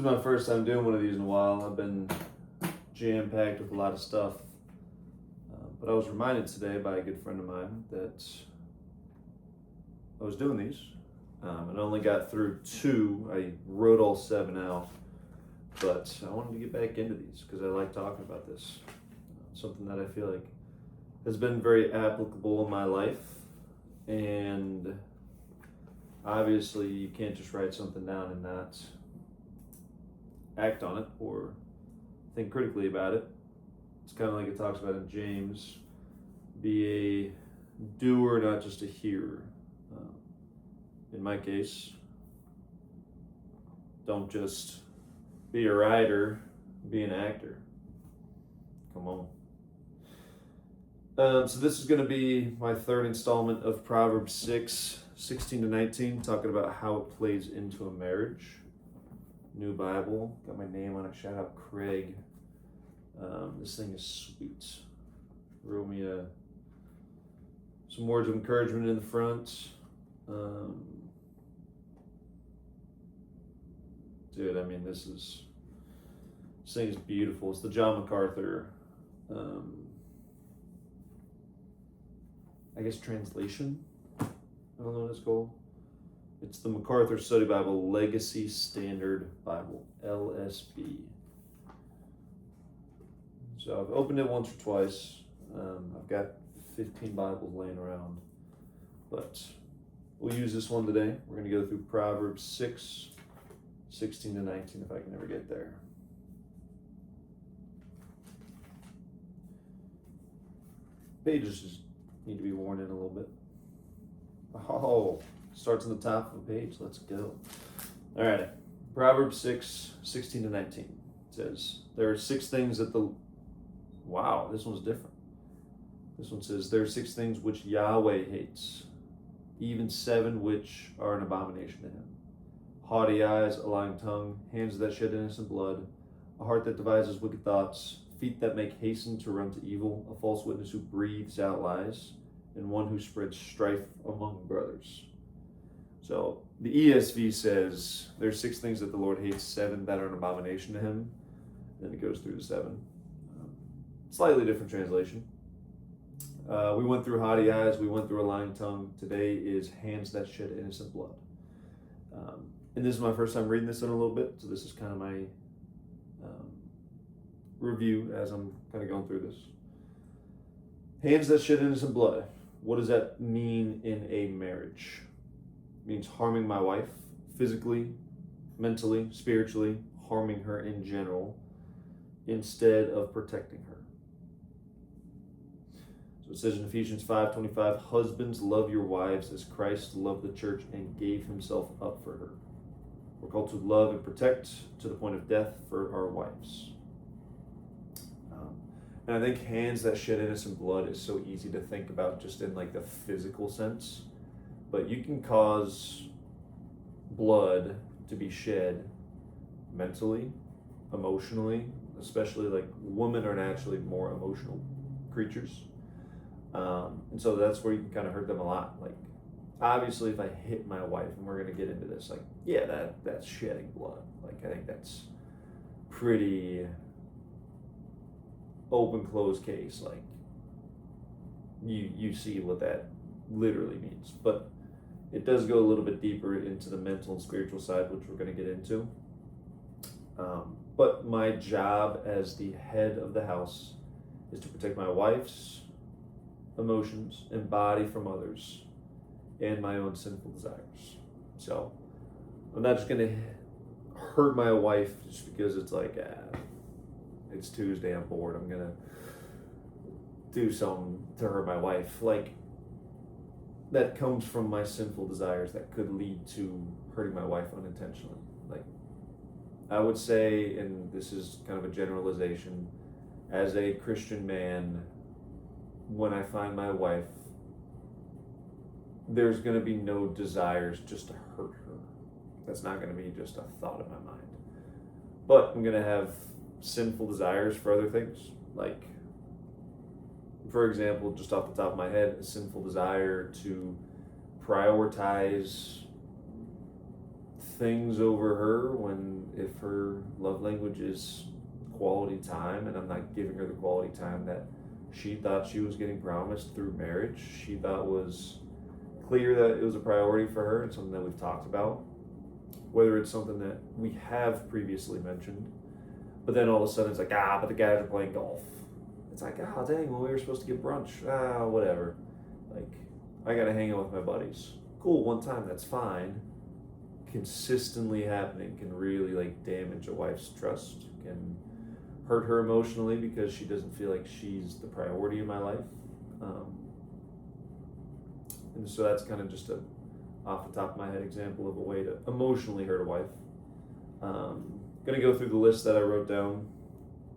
my first time doing one of these in a while. I've been jam-packed with a lot of stuff. But I was reminded today by a good friend of mine that I was doing these. And I only got through 2. I wrote all 7 out. But I wanted to get back into these because I like talking about this. Something that I feel like has been very applicable in my life. And obviously you can't just write something down and not act on it or think critically about it. It's kind of like it talks about in James, be a doer, not just a hearer. In my case, don't just be a writer, be an actor. Come on. So this is going to be my 3rd installment of Proverbs 6, 16 to 19, talking about how it plays into a marriage. New Bible, got my name on it. Shout out Craig. This thing is sweet. Wrote me some words of encouragement in the front. Dude, I mean, this thing is beautiful. It's the John MacArthur, I guess, translation. I don't know what it's called. It's the MacArthur Study Bible, Legacy Standard Bible, LSB. So I've opened it once or twice. I've got 15 Bibles laying around, but we'll use this one today. We're going to go through Proverbs 6, 16 to 19, if I can ever get there. Pages just need to be worn in a little bit. Oh, starts on the top of the page. Let's go. All right. Proverbs 6, 16 to 19. It says, there are 6 things that Wow, this one's different. This one says, there are 6 things which Yahweh hates, even 7 which are an abomination to him. Haughty eyes, a lying tongue, hands that shed innocent blood, a heart that devises wicked thoughts, feet that make hasten to run to evil, a false witness who breathes out lies, and one who spreads strife among brothers. So the ESV says there's 6 things that the Lord hates, 7 that are an abomination to him. Then it goes through the 7. Slightly different translation. We went through haughty eyes, we went through a lying tongue. Today is hands that shed innocent blood. And this is my first time reading this in a little bit, so this is kind of my review as I'm kind of going through this. Hands that shed innocent blood. What does that mean in a marriage? It means harming my wife physically, mentally, spiritually, harming her in general, instead of protecting her. So it says in Ephesians 5:25, husbands, love your wives as Christ loved the church and gave himself up for her. We're called to love and protect to the point of death for our wives. And I think hands that shed innocent blood is so easy to think about just in like the physical sense. But you can cause blood to be shed mentally, emotionally, especially like women are naturally more emotional creatures. And so that's where you can kind of hurt them a lot. Like, obviously, if I hit my wife, and we're going to get into this, like, yeah, that's shedding blood. Like, I think that's pretty open, closed case. Like, you see what that literally means. But it does go a little bit deeper into the mental and spiritual side, which we're going to get into. But my job as the head of the house is to protect my wife's emotions and body from others and my own sinful desires. So I'm not just going to hurt my wife just because it's like, it's Tuesday, I'm bored, I'm going to do something to hurt my wife. Like, that comes from my sinful desires that could lead to hurting my wife unintentionally. Like, I would say, and this is kind of a generalization, as a Christian man, when I find my wife, there's going to be no desires just to hurt her. That's not going to be just a thought in my mind. But I'm going to have sinful desires for other things. Like, for example, just off the top of my head, a sinful desire to prioritize things over her when if her love language is quality time and I'm not giving her the quality time that she thought she was getting promised through marriage, she thought was clear that it was a priority for her and something that we've talked about, whether it's something that we have previously mentioned, but then all of a sudden it's like, but the guys are playing golf. It's like, dang, well, we were supposed to get brunch. Whatever. Like, I gotta hang out with my buddies. Cool, one time, that's fine. Consistently happening can really like damage a wife's trust, can hurt her emotionally because she doesn't feel like she's the priority in my life. And so that's kind of just a off the top of my head example of a way to emotionally hurt a wife. Gonna go through the list that I wrote down.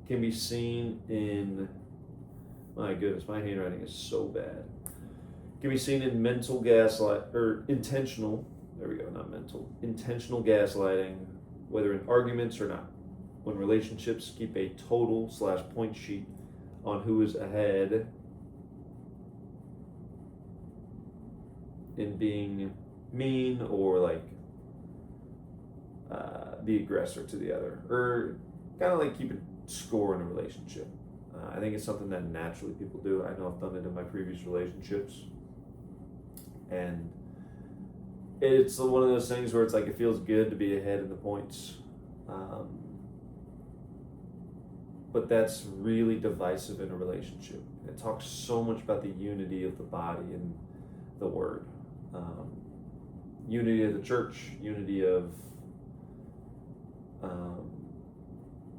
Can be seen in, my goodness, my handwriting is so bad. Can be seen in mental gaslight, or intentional, there we go, not mental, intentional gaslighting, whether in arguments or not. When relationships keep a total/point sheet on who is ahead in being mean or like the aggressor to the other, or kind of like keeping score in a relationship. I think it's something that naturally people do. I know I've done it in my previous relationships, and it's one of those things where it's like it feels good to be ahead in the points, but that's really divisive in a relationship. It talks so much about the unity of the body and the word, unity of the church, unity of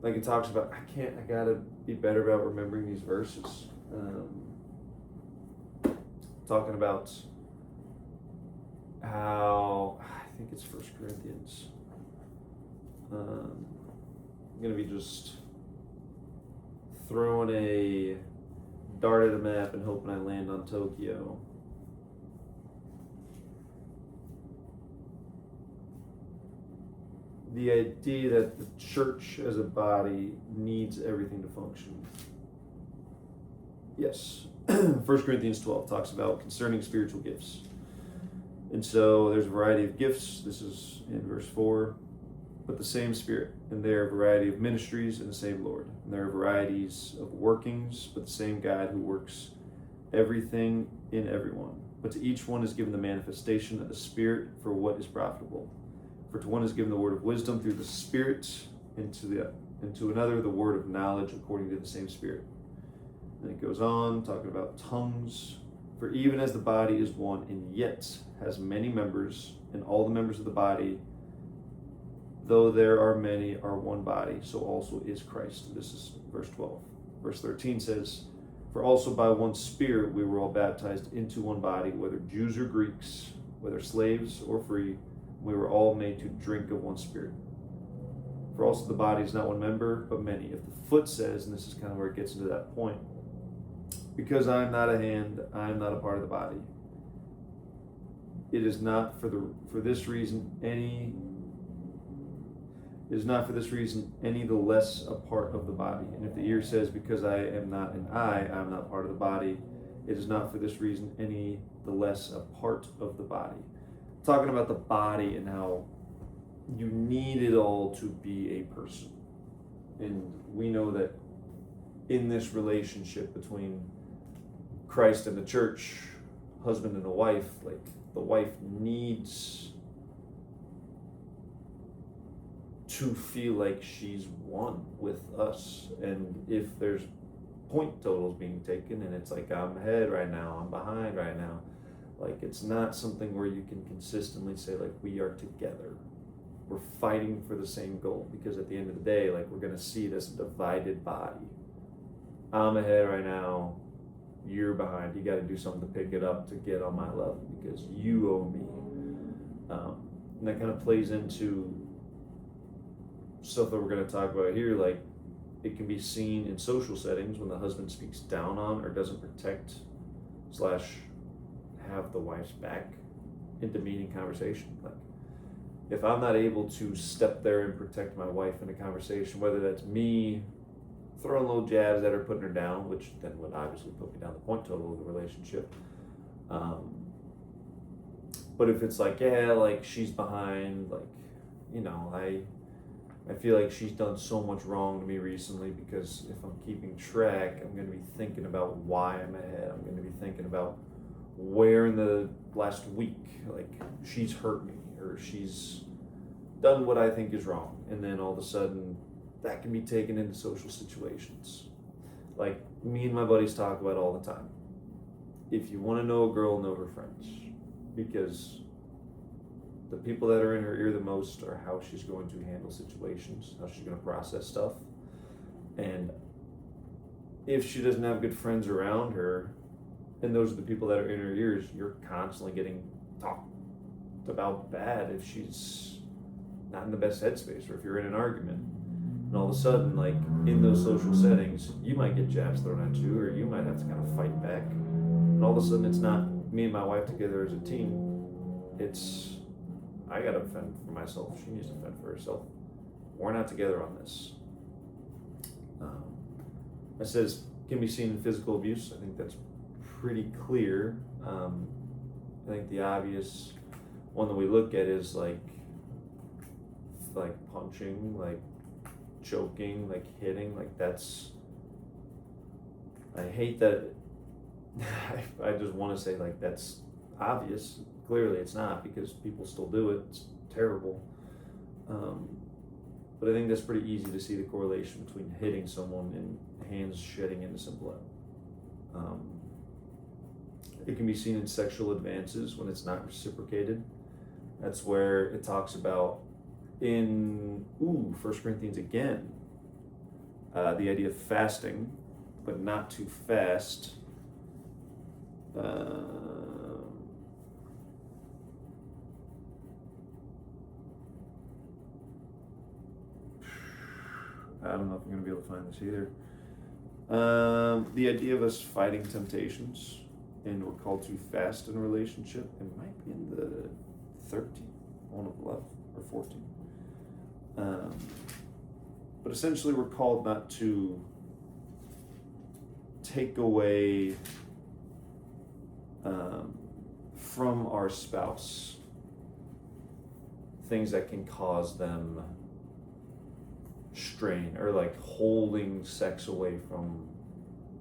like it talks about, I gotta be better about remembering these verses. Talking about how, I think it's 1 Corinthians. I'm gonna be just throwing a dart at a map and hoping I land on Tokyo. The idea that the church as a body needs everything to function. Yes. 1 Corinthians 12 talks about concerning spiritual gifts. And so there's a variety of gifts. This is in verse 4. But the same Spirit. And there are a variety of ministries and the same Lord. And there are varieties of workings, but the same God who works everything in everyone. But to each one is given the manifestation of the Spirit for what is profitable. For to one is given the word of wisdom through the Spirit, and to another the word of knowledge according to the same Spirit. And it goes on, talking about tongues. For even as the body is one, and yet has many members, and all the members of the body, though there are many, are one body, so also is Christ. This is verse 12. Verse 13 says, for also by one Spirit we were all baptized into one body, whether Jews or Greeks, whether slaves or free, we were all made to drink of one Spirit. For also the body is not one member, but many. If the foot says, and this is kind of where it gets into that point, because I am not a hand, I am not a part of the body. It is not for this reason any the less a part of the body. And if the ear says, because I am not an eye, I am not part of the body, it is not for this reason any the less a part of the body. Talking about the body and how you need it all to be a person. And we know that in this relationship between Christ and the church, husband and a wife, like the wife needs to feel like she's one with us. And if there's point totals being taken and it's like, I'm ahead right now, I'm behind right now, like it's not something where you can consistently say like we are together. We're fighting for the same goal, because at the end of the day, like we're gonna see this divided body. I'm ahead right now, you're behind. You gotta do something to pick it up to get on my level because you owe me. And that kind of plays into stuff that we're gonna talk about here. Like it can be seen in social settings when the husband speaks down on or doesn't protect / have the wife's back in demeaning conversation. Like if I'm not able to step there and protect my wife in a conversation, whether that's me throwing little jabs at her, putting her down, which then would obviously put me down the point total of the relationship. But if it's like, yeah, like she's behind, like, you know, I I feel like she's done so much wrong to me recently because if I'm keeping track, I'm going to be thinking about why I'm ahead. I'm going to be thinking about where in the last week, like, she's hurt me or she's done what I think is wrong. And then all of a sudden, that can be taken into social situations. Like, me and my buddies talk about all the time. If you want to know a girl, know her friends. Because the people that are in her ear the most are how she's going to handle situations, how she's going to process stuff. And if she doesn't have good friends around her, and those are the people that are in her ears, you're constantly getting talked about bad if she's not in the best headspace, or if you're in an argument. And all of a sudden, like, in those social settings, you might get jabs thrown at you, or you might have to kind of fight back. And all of a sudden, it's not me and my wife together as a team. It's, I gotta fend for myself. She needs to fend for herself. We're not together on this. It says, can be seen in physical abuse. I think that's pretty clear. I think the obvious one that we look at is like punching, like choking, like hitting. Like, that's, I hate that. I just want to say, like, that's obvious. Clearly it's not, because people still do it. It's terrible. But I think that's pretty easy to see the correlation between hitting someone and hands shedding innocent blood. It can be seen in sexual advances when it's not reciprocated. That's where it talks about in 1 Corinthians again, the idea of fasting, but not too fast. I don't know if I'm going to be able to find this either. The idea of us fighting temptations, and we're called to fast in a relationship. It might be in the 13th, one of 11 or 14. But essentially, we're called not to take away from our spouse things that can cause them strain, or like holding sex away from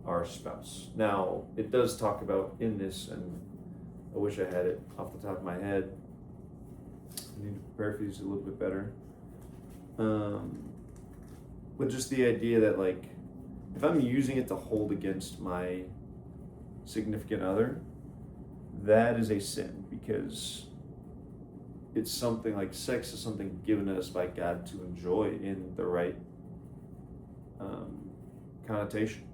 our spouse. Now, it does talk about in this, and I wish I had it off the top of my head. I need to prepare for these a little bit better. But just the idea that, like, if I'm using it to hold against my significant other, that is a sin, because it's something like sex is something given us by God to enjoy in the right connotation.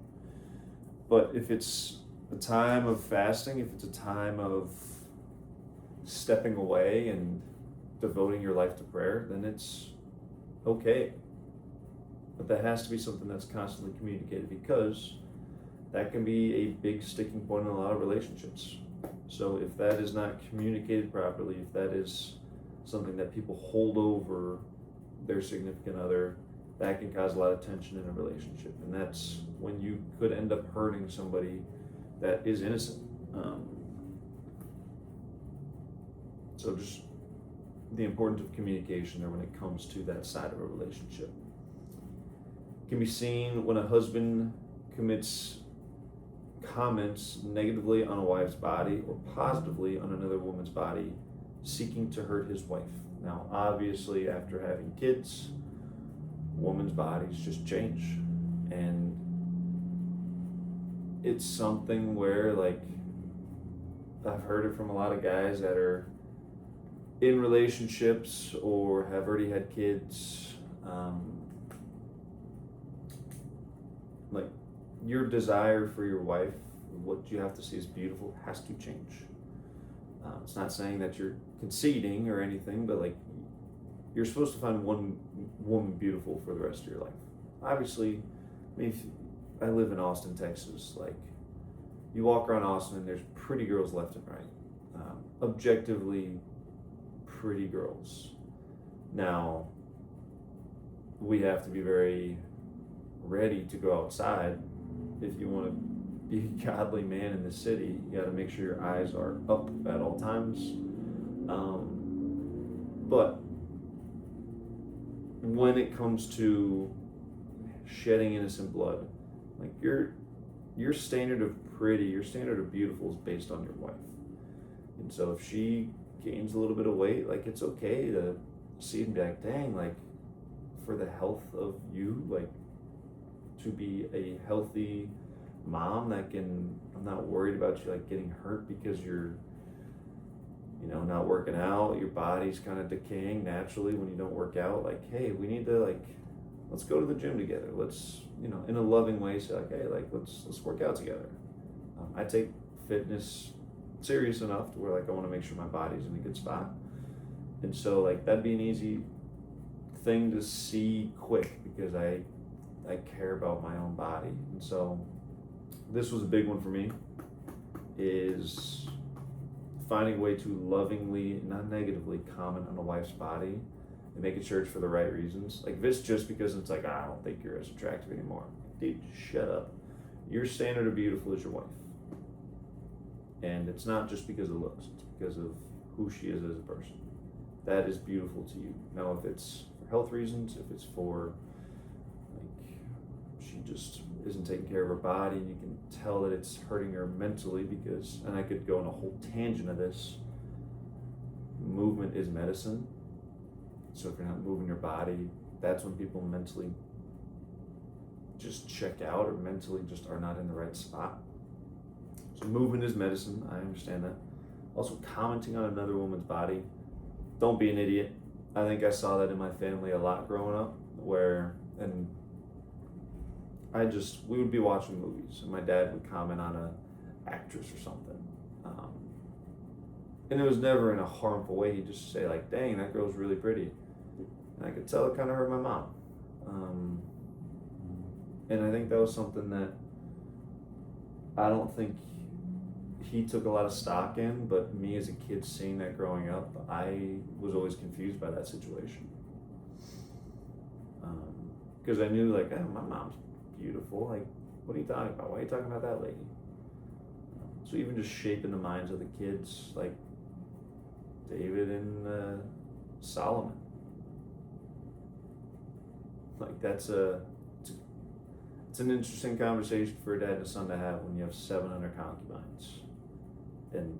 But if it's a time of fasting, if it's a time of stepping away and devoting your life to prayer, then it's okay. But that has to be something that's constantly communicated, because that can be a big sticking point in a lot of relationships. So if that is not communicated properly, if that is something that people hold over their significant other, that can cause a lot of tension in a relationship. And that's when you could end up hurting somebody that is innocent. So just the importance of communication there when it comes to that side of a relationship. It can be seen when a husband comments negatively on a wife's body or positively on another woman's body, seeking to hurt his wife. Now, obviously, after having kids, women's bodies just change. And it's something where, like, I've heard it from a lot of guys that are in relationships or have already had kids. Like, your desire for your wife, what you have to see as beautiful, has to change. It's not saying that you're conceding or anything, but, like, you're supposed to find one woman beautiful for the rest of your life. Obviously, I mean, I live in Austin, Texas. Like, you walk around Austin and there's pretty girls left and right. Objectively pretty girls. Now, we have to be very ready to go outside. If you want to be a godly man in the city, you got to make sure your eyes are up at all times. But when it comes to shedding innocent blood, like your standard of pretty, your standard of beautiful is based on your wife. And so if she gains a little bit of weight, like it's okay to see it and be like, dang, like for the health of you, like to be a healthy mom that can, I'm not worried about you like getting hurt because you're, not working out, your body's kind of decaying naturally when you don't work out. Like, hey, we need to like, let's go to the gym together. Let's, in a loving way say like, hey, like let's work out together. I take fitness serious enough to where like I want to make sure my body's in a good spot. And so like that'd be an easy thing to see quick because I care about my own body. And so this was a big one for me, is finding a way to lovingly, not negatively, comment on a wife's body and making sure it's for the right reasons. Like if it's just because it's like, I don't think you're as attractive anymore. Dude, shut up. Your standard of beautiful is your wife. And it's not just because of looks, it's because of who she is as a person. That is beautiful to you. Now, if it's for health reasons, if it's for, like, she just isn't taking care of her body and you can tell that it's hurting her mentally because, and I could go on a whole tangent of this, movement is medicine. So if you're not moving your body, that's when people mentally just check out or mentally just are not in the right spot. So movement is medicine, I understand that. Also commenting on another woman's body, don't be an idiot. I think I saw that in my family a lot growing up, and we would be watching movies and my dad would comment on a actress or something. And it was never in a harmful way. He'd just say like, dang, that girl's really pretty. And I could tell it kind of hurt my mom. And I think that was something that I don't think he took a lot of stock in, but me as a kid seeing that growing up, I was always confused by that situation. Because I knew like, oh, my mom's beautiful. Like, what are you talking about? Why are you talking about that lady? So even just shaping the minds of the kids, like David and Solomon. Like it's an interesting conversation for a dad and a son to have when you have 700 concubines and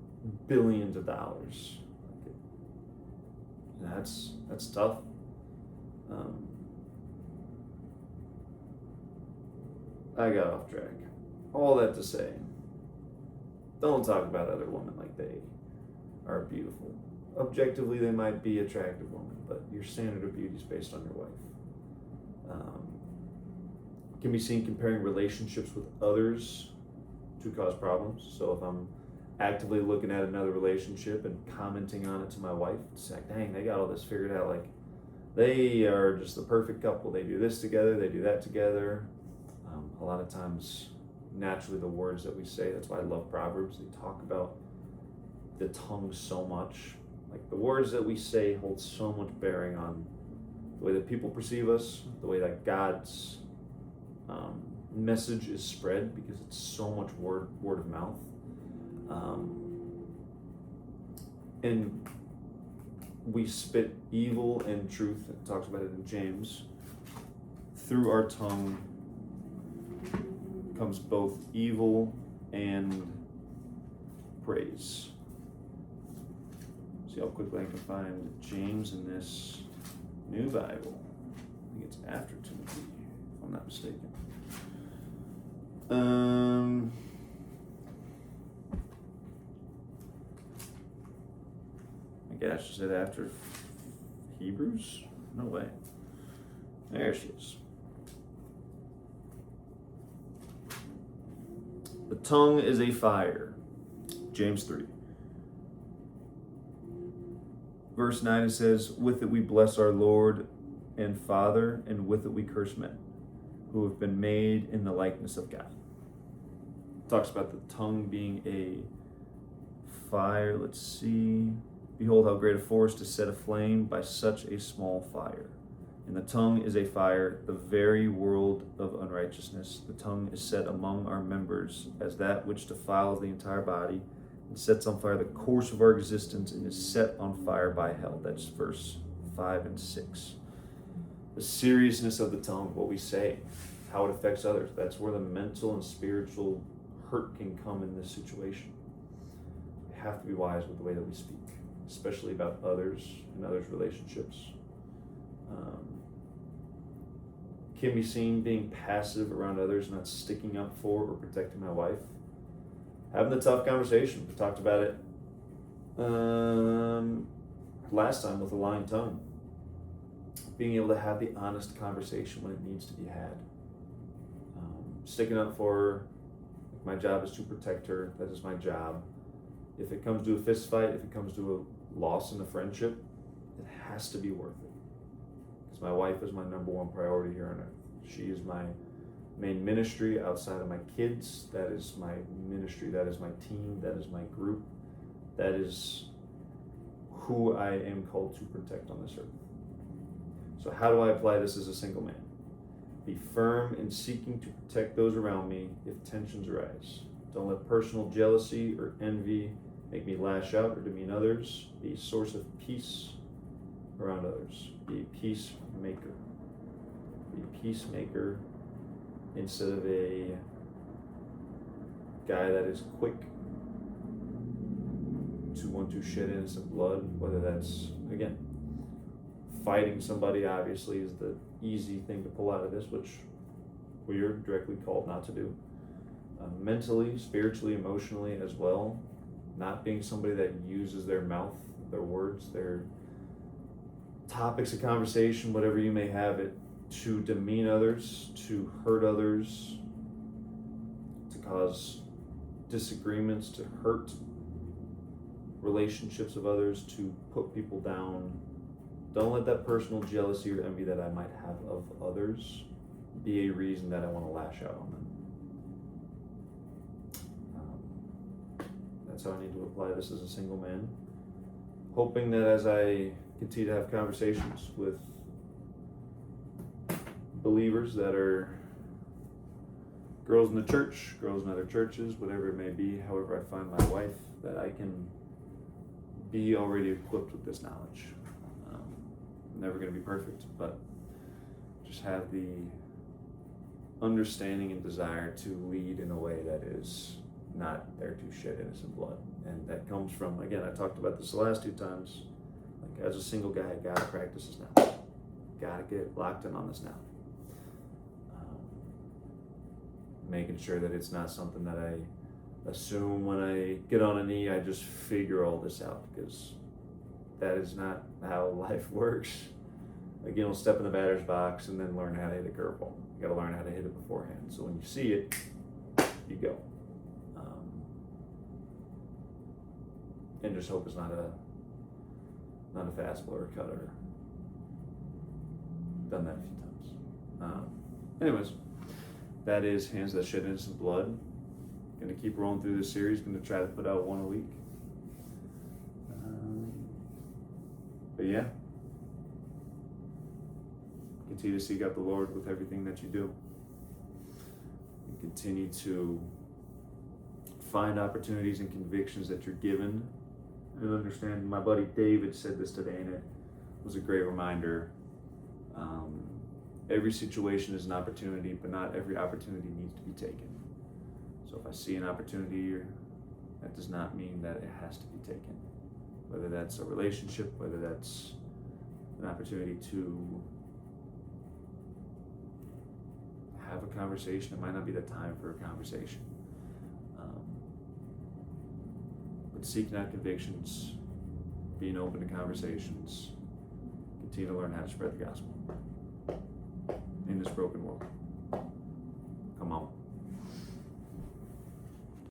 billions of dollars. That's tough. I got off track. All that to say, don't talk about other women like they are beautiful. Objectively, they might be attractive women, but your standard of beauty is based on your wife. Can be seen comparing relationships with others to cause problems. So if I'm actively looking at another relationship and commenting on it to my wife, it's like, dang, they got all this figured out. Like, they are just the perfect couple. They do this together, they do that together. A lot of times, naturally, the words that we say, that's why I love Proverbs. They talk about the tongue so much. Like, the words that we say hold so much bearing on the way that people perceive us, the way that God's message is spread, because it's so much word of mouth. And we spit evil and truth, it talks about it in James. Through our tongue comes both evil and praise. See how quickly I can find James in this new Bible. I think it's after Timothy, if I'm not mistaken. I guess is it after Hebrews? No way. There she is. The tongue is a fire. James 3. Verse 9, it says, with it we bless our Lord and Father, and with it we curse men, who have been made in the likeness of God. It talks about the tongue being a fire. Let's see. Behold, how great a forest is set aflame by such a small fire. And the tongue is a fire, the very world of unrighteousness. The tongue is set among our members as that which defiles the entire body and sets on fire the course of our existence and is set on fire by hell. That's verse 5 and 6. the seriousness of the tongue, what we say, how it affects others. That's where the mental and spiritual hurt can come in this situation. We have to be wise with the way that we speak, especially about others and others' relationships. Can be seen being passive around others, not sticking up for or protecting my wife. Having the tough conversation. We talked about it last time with the lying tongue. Being able to have the honest conversation when it needs to be had. Sticking up for her. My job is to protect her. That is my job. If it comes to a fist fight, if it comes to a loss in a friendship, it has to be worth it. Because my wife is my number one priority here on earth. She is my main ministry outside of my kids. That is my ministry. That is my team. That is my group. That is who I am called to protect on this earth. So how do I apply this as a single man? Be firm in seeking to protect those around me if tensions arise. Don't let personal jealousy or envy make me lash out or demean others. Be a source of peace around others. Be a peacemaker. Be a peacemaker instead of a guy that is quick to want to shed innocent blood, whether that's, again, fighting somebody obviously is the easy thing to pull out of this, which we are directly called not to do. Mentally, spiritually, emotionally as well. Not being somebody that uses their mouth, their words, their topics of conversation, whatever you may have it, to demean others, to hurt others, to cause disagreements, to hurt relationships of others, to put people down. Don't let that personal jealousy or envy that I might have of others be a reason that I want to lash out on them. That's how I need to apply this as a single man. Hoping that as I continue to have conversations with believers that are girls in the church, girls in other churches, whatever it may be, however I find my wife, that I can be already equipped with this knowledge. Never going to be perfect, but just have the understanding and desire to lead in a way that is not there to shed innocent blood. And that comes from, again, I talked about this the last 2 times, like as a single guy, I gotta practice this now. Gotta get locked in on this now. Making sure that it's not something that I assume when I get on a knee, I just figure all this out, because that is not how life works. Again, we'll step in the batter's box and then learn how to hit a curveball. You got to learn how to hit it beforehand. So when you see it, you go. And just hope it's not a fastball or a cutter. Done that a few times. Anyways, that is Hands That Shed Innocent Blood. Going to keep rolling through this series. Going to try to put out 1 a week. But yeah, continue to seek out the Lord with everything that you do. And continue to find opportunities and convictions that you're given. And understand, my buddy David said this today, and it was a great reminder. Every situation is an opportunity, but not every opportunity needs to be taken. So if I see an opportunity, that does not mean that it has to be taken. Whether that's a relationship, whether that's an opportunity to have a conversation. It might not be the time for a conversation. But seeking out convictions, being open to conversations, continue to learn how to spread the gospel in this broken world. Come on.